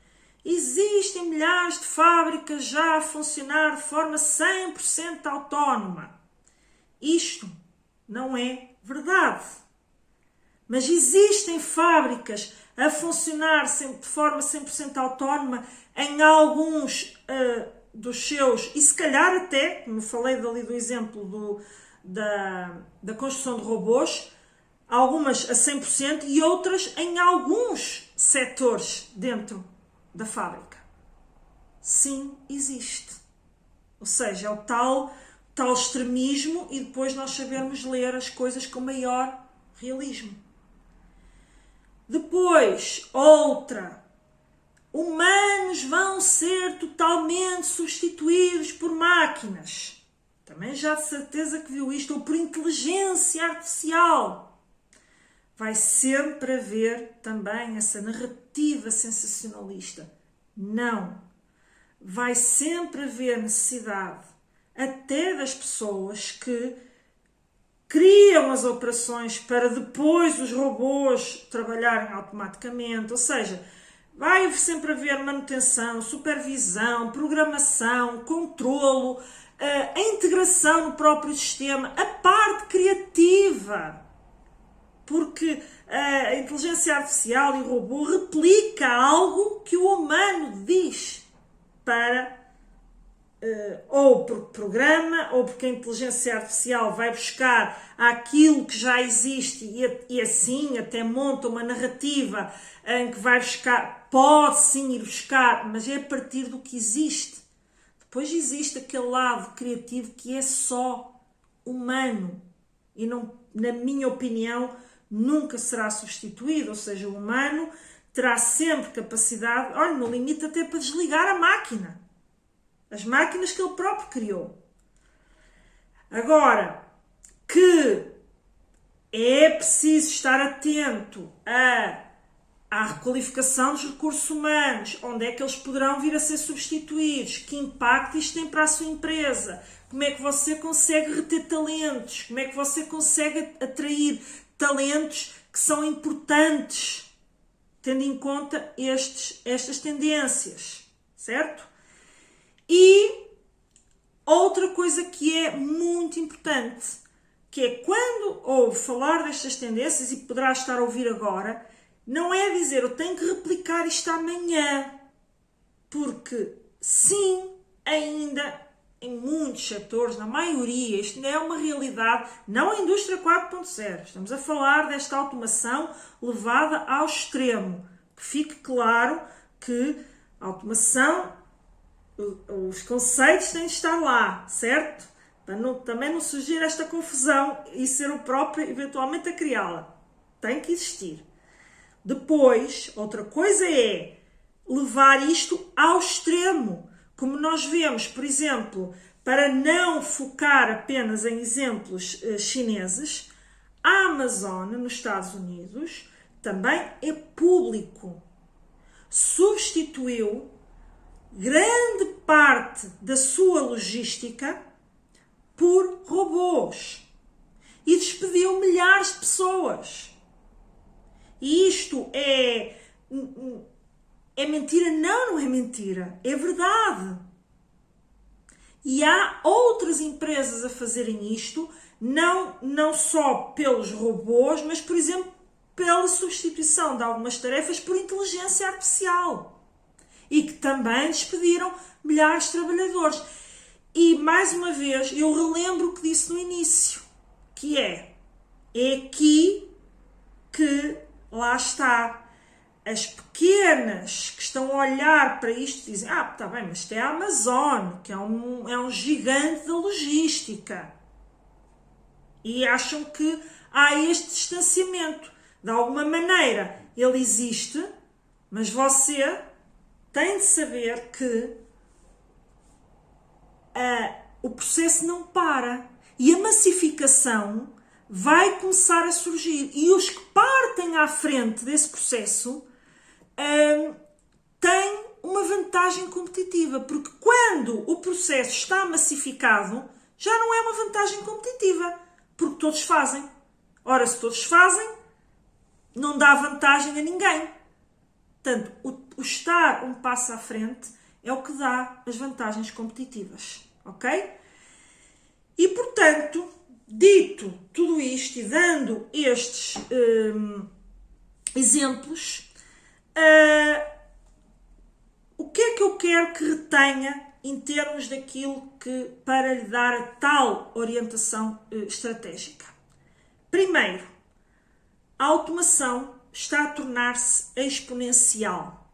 existem milhares de fábricas já a funcionar de forma 100% autónoma. Isto não é verdade. Mas existem fábricas a funcionar de forma 100% autónoma em alguns dos seus, e se calhar até, como falei dali do exemplo da construção de robôs, algumas a 100% e outras em alguns setores dentro da fábrica. Sim, existe. Ou seja, é o tal extremismo e depois nós sabermos ler as coisas com maior realismo. Depois, outra. Humanos vão ser totalmente substituídos por máquinas. Também já de certeza que viu isto. Ou por inteligência artificial. Vai sempre haver também essa narrativa sensacionalista. Não. Vai sempre haver necessidade, até das pessoas que criam as operações para depois os robôs trabalharem automaticamente. Ou seja, vai sempre haver manutenção, supervisão, programação, controlo, a integração no próprio sistema, a parte criativa. Porque a inteligência artificial e o robô replica algo que o humano diz para ou por programa, ou porque a inteligência artificial vai buscar aquilo que já existe e assim até monta uma narrativa em que vai buscar, pode sim ir buscar, mas é a partir do que existe. Depois existe aquele lado criativo que é só humano e não, na minha opinião, nunca será substituído, ou seja, o humano terá sempre capacidade, olha, no limite até para desligar a máquina. As máquinas que ele próprio criou. Agora, que é preciso estar atento a Há a requalificação dos recursos humanos, onde é que eles poderão vir a ser substituídos, que impacto isto tem para a sua empresa, como é que você consegue reter talentos, como é que você consegue atrair talentos que são importantes, tendo em conta estas tendências, certo? E outra coisa que é muito importante, que é quando ouve falar destas tendências, e poderá estar a ouvir agora, não é dizer eu tenho que replicar isto amanhã, porque sim, ainda em muitos setores, na maioria, isto é uma realidade, não a indústria 4.0, estamos a falar desta automação levada ao extremo, que fique claro que a automação, os conceitos têm de estar lá, certo? Para também não surgir esta confusão e ser o próprio eventualmente a criá-la. Tem que existir. Depois, outra coisa é levar isto ao extremo, como nós vemos, por exemplo, para não focar apenas em exemplos chineses, a Amazon, nos Estados Unidos, também é público. Substituiu grande parte da sua logística por robôs e despediu milhares de pessoas. E isto é mentira? Não, não é mentira. É verdade. E há outras empresas a fazerem isto, não só pelos robôs, mas, por exemplo, pela substituição de algumas tarefas por inteligência artificial. E que também despediram milhares de trabalhadores. E, mais uma vez, eu relembro o que disse no início, que é aqui que lá está. As pequenas que estão a olhar para isto dizem, está bem, mas isto é a Amazon, que é um gigante da logística. E acham que há este distanciamento. De alguma maneira, ele existe, mas você tem de saber que o processo não para. E a massificação vai começar a surgir. E os que partem à frente desse processo têm uma vantagem competitiva. Porque quando o processo está massificado, já não é uma vantagem competitiva. Porque todos fazem. Ora, se todos fazem, não dá vantagem a ninguém. Portanto, o estar um passo à frente é o que dá as vantagens competitivas. Ok? E, portanto, dito tudo isto e dando estes exemplos, o que é que eu quero que retenha em termos daquilo que para lhe dar a tal orientação estratégica? Primeiro, a automação está a tornar-se exponencial.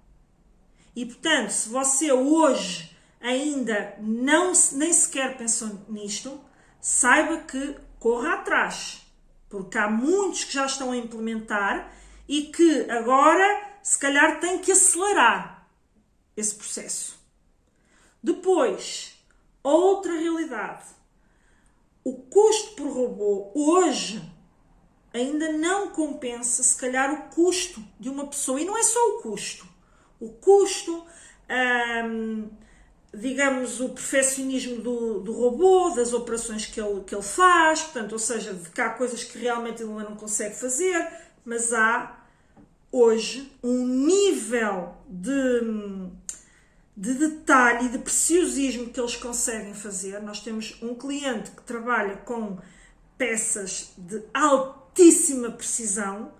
E, portanto, se você hoje ainda nem sequer pensou nisto, saiba que corra atrás, porque há muitos que já estão a implementar e que agora, se calhar, têm que acelerar esse processo. Depois, outra realidade. O custo por robô hoje ainda não compensa, se calhar, o custo de uma pessoa. E não é só o custo. O custo, digamos, o perfeccionismo do robô, das operações que ele faz, portanto, ou seja, de que há coisas que realmente ele não consegue fazer, mas há hoje um nível de detalhe e de preciosismo que eles conseguem fazer. Nós temos um cliente que trabalha com peças de altíssima precisão,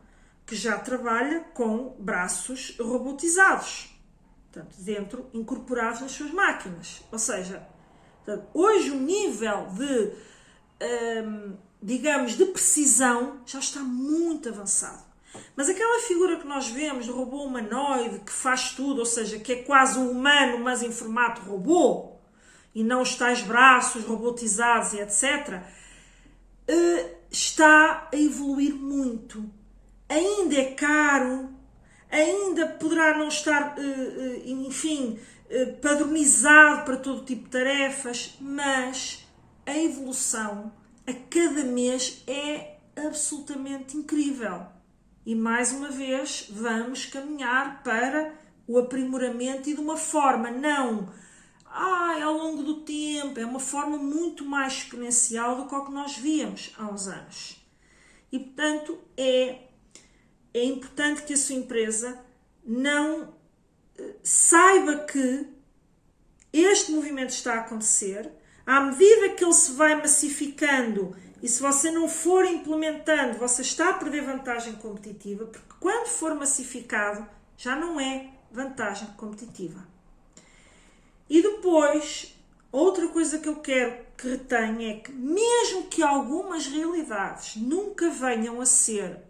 que já trabalha com braços robotizados, portanto, incorporados nas suas máquinas. Ou seja, portanto, hoje o nível de, digamos, de precisão já está muito avançado. Mas aquela figura que nós vemos do robô humanoide que faz tudo, ou seja, que é quase um humano, mas em formato robô, e não os tais braços robotizados e etc., está a evoluir muito. Ainda é caro, ainda poderá não estar, enfim, padronizado para todo tipo de tarefas, mas a evolução a cada mês é absolutamente incrível. E mais uma vez vamos caminhar para o aprimoramento e de uma forma não ao longo do tempo, é uma forma muito mais exponencial do que o que nós víamos há uns anos. E portanto é importante que a sua empresa não saiba que este movimento está a acontecer, à medida que ele se vai massificando e se você não for implementando, você está a perder vantagem competitiva, porque quando for massificado já não é vantagem competitiva. E depois, outra coisa que eu quero que retenha é que mesmo que algumas realidades nunca venham a ser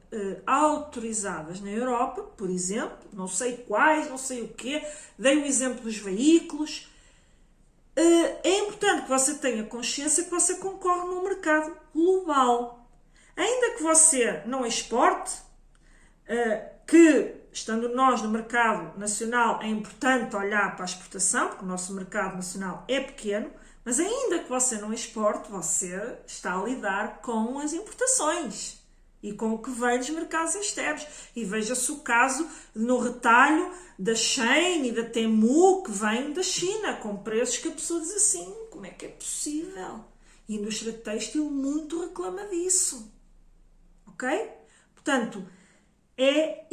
autorizadas na Europa, por exemplo, não sei quais, não sei o quê, dei o exemplo dos veículos, é importante que você tenha consciência que você concorre num mercado global. Ainda que você não exporte, que estando nós no mercado nacional é importante olhar para a exportação, porque o nosso mercado nacional é pequeno, mas ainda que você não exporte, você está a lidar com as importações e com o que vem dos mercados externos. E veja-se o caso no retalho da Shein e da Temu, que vem da China, com preços que a pessoa diz assim, como é que é possível? E a indústria têxtil muito reclama disso. Ok? Portanto, é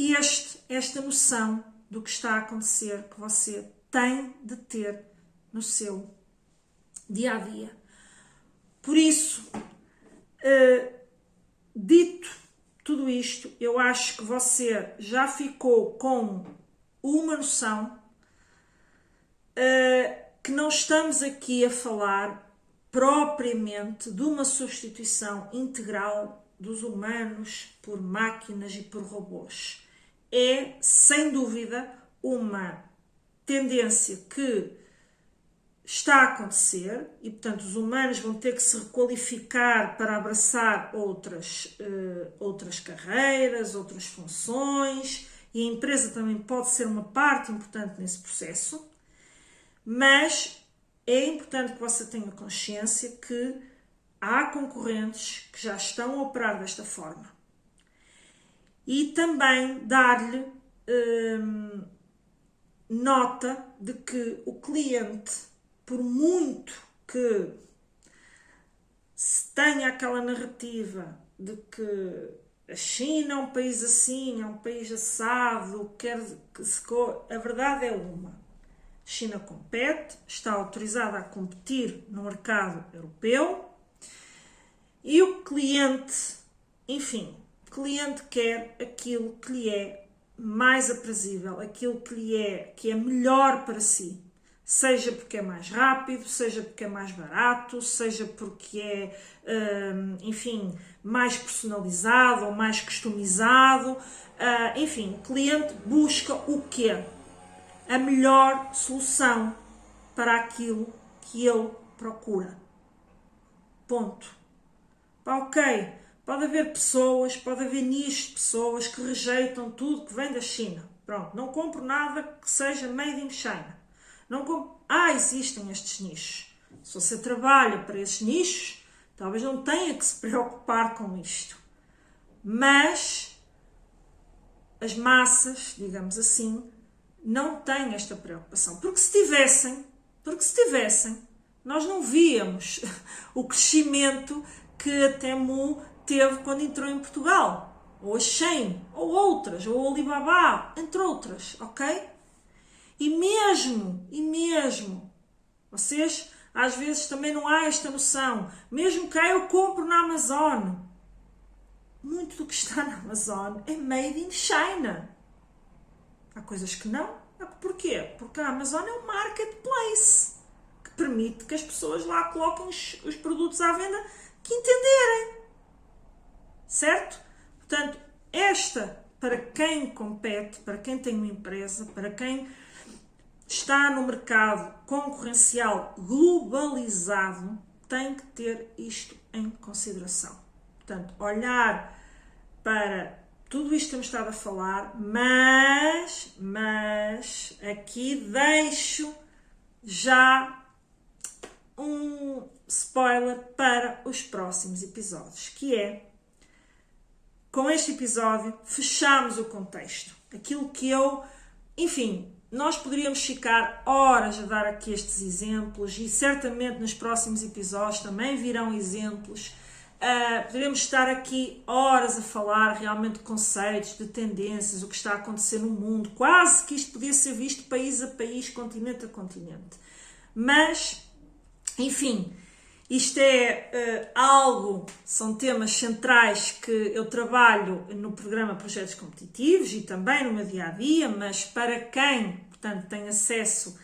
esta noção do que está a acontecer que você tem de ter no seu dia-a-dia. Por isso, dito tudo isto, eu acho que você já ficou com uma noção que não estamos aqui a falar propriamente de uma substituição integral dos humanos por máquinas e por robôs. É, sem dúvida, uma tendência que está a acontecer e, portanto, os humanos vão ter que se requalificar para abraçar outras carreiras, outras funções, e a empresa também pode ser uma parte importante nesse processo, mas é importante que você tenha consciência que há concorrentes que já estão a operar desta forma. E também dar-lhe nota de que o cliente, por muito que se tenha aquela narrativa de que a China é um país assim, é um país assado, a verdade é uma. A China compete, está autorizada a competir no mercado europeu e o cliente, enfim, o cliente quer aquilo que lhe é mais aprazível, aquilo que é melhor para si. Seja porque é mais rápido, seja porque é mais barato, seja porque é, enfim, mais personalizado ou mais customizado. Enfim, o cliente busca o quê? A melhor solução para aquilo que ele procura. Ponto. Ok, pode haver pessoas, pode haver nichos de pessoas que rejeitam tudo que vem da China. Pronto, não compro nada que seja made in China. Existem estes nichos. Se você trabalha para esses nichos, talvez não tenha que se preocupar com isto. Mas as massas, digamos assim, não têm esta preocupação. Porque se tivessem, nós não víamos o crescimento que a Temu teve quando entrou em Portugal. Ou a Shein, ou outras, ou a Alibaba, entre outras, ok? E mesmo, vocês às vezes também não há esta noção, mesmo que eu compro na Amazon, muito do que está na Amazon é made in China. Há coisas que não. Porquê? Porque a Amazon é um marketplace que permite que as pessoas lá coloquem os produtos à venda que entenderem. Certo? Portanto, para quem compete, para quem tem uma empresa, para quem está no mercado concorrencial globalizado, tem que ter isto em consideração. Portanto, olhar para tudo isto que temos estado a falar, mas aqui deixo já um spoiler para os próximos episódios, que é com este episódio, fechamos o contexto. Aquilo que enfim, nós poderíamos ficar horas a dar aqui estes exemplos e certamente nos próximos episódios também virão exemplos. Poderíamos estar aqui horas a falar realmente de conceitos, de tendências, o que está a acontecer no mundo. Quase que isto podia ser visto país a país, continente a continente. Mas, enfim, isto são temas centrais que eu trabalho no programa Projetos Competitivos e também no meu dia-a-dia, mas para quem, portanto, tem acesso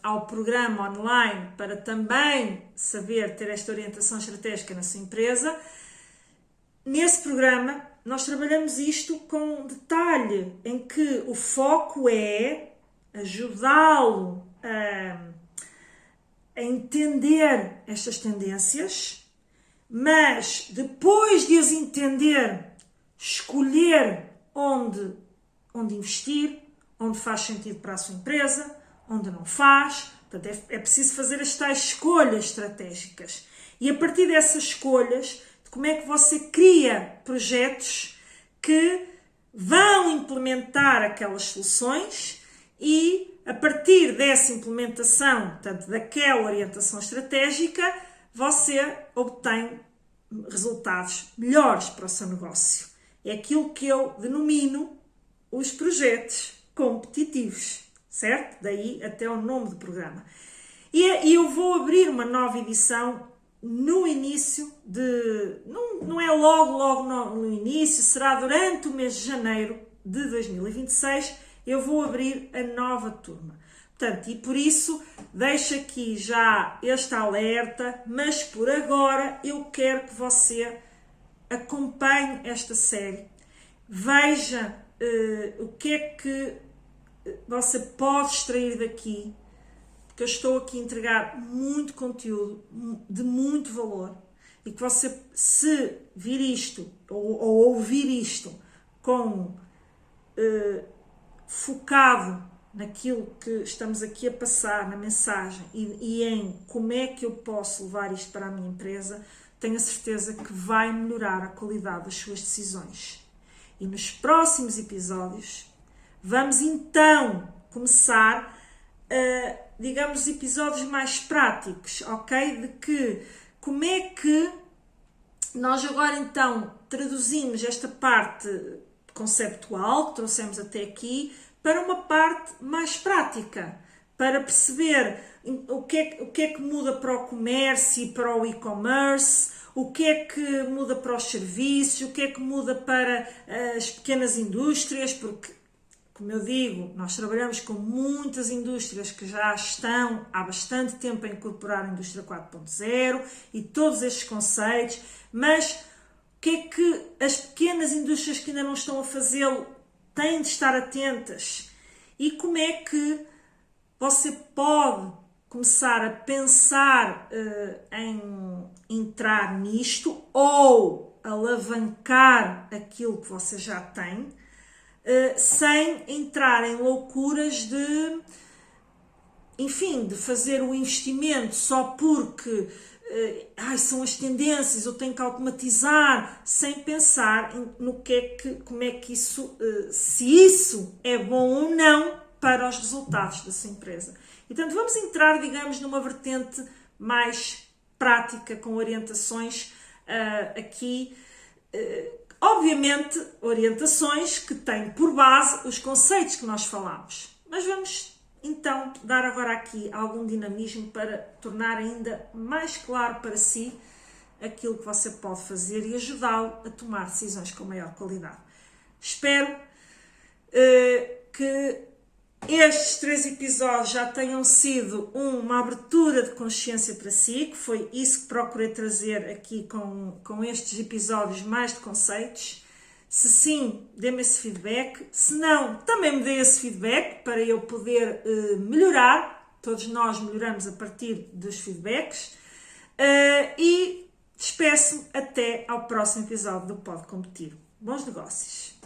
ao programa online para também saber ter esta orientação estratégica na sua empresa, nesse programa nós trabalhamos isto com detalhe, em que o foco é ajudá-lo a entender estas tendências, mas depois de as entender, escolher onde investir, onde faz sentido para a sua empresa, onde não faz. Portanto, é preciso fazer as tais escolhas estratégicas. E a partir dessas escolhas, de como é que você cria projetos que vão implementar aquelas soluções e, a partir dessa implementação, portanto, daquela orientação estratégica, você obtém resultados melhores para o seu negócio. É aquilo que eu denomino os projetos competitivos. Certo? Daí até o nome do programa. E eu vou abrir uma nova edição no início de... Não é logo no início, será durante o mês de janeiro de 2026, eu vou abrir a nova turma. Portanto, e por isso deixo aqui já este alerta, mas por agora eu quero que você acompanhe esta série, veja o que é que você pode extrair daqui, porque eu estou aqui a entregar muito conteúdo de muito valor e que você, se vir isto ou ouvir isto focado naquilo que estamos aqui a passar, na mensagem e em como é que eu posso levar isto para a minha empresa, tenho a certeza que vai melhorar a qualidade das suas decisões. E nos próximos episódios vamos então começar, digamos, episódios mais práticos, ok? De que, como é que nós agora então traduzimos esta parte conceptual que trouxemos até aqui para uma parte mais prática, para perceber o que é que muda para o comércio e para o e-commerce, o que é que muda para os serviços, o que é que muda para as pequenas indústrias, porque, como eu digo, nós trabalhamos com muitas indústrias que já estão há bastante tempo a incorporar a indústria 4.0 e todos estes conceitos, mas o que é que as pequenas indústrias que ainda não estão a fazê-lo têm de estar atentas? E como é que você pode começar a pensar em entrar nisto ou alavancar aquilo que você já tem, sem entrar em loucuras de, enfim, de fazer o investimento só porque são as tendências, eu tenho que automatizar, sem pensar como é que isso, se isso é bom ou não para os resultados da sua empresa. E, portanto, vamos entrar, digamos, numa vertente mais prática, com orientações aqui, obviamente, orientações que têm por base os conceitos que nós falamos. Mas vamos, então, dar agora aqui algum dinamismo para tornar ainda mais claro para si aquilo que você pode fazer e ajudá-lo a tomar decisões com maior qualidade. Espero que estes 3 episódios já tenham sido uma abertura de consciência para si, que foi isso que procurei trazer aqui com estes episódios mais de conceitos. Se sim, dê-me esse feedback. Se não, também me dê esse feedback para eu poder melhorar. Todos nós melhoramos a partir dos feedbacks. E despeço-me até ao próximo episódio do Pode Competir. Bons negócios!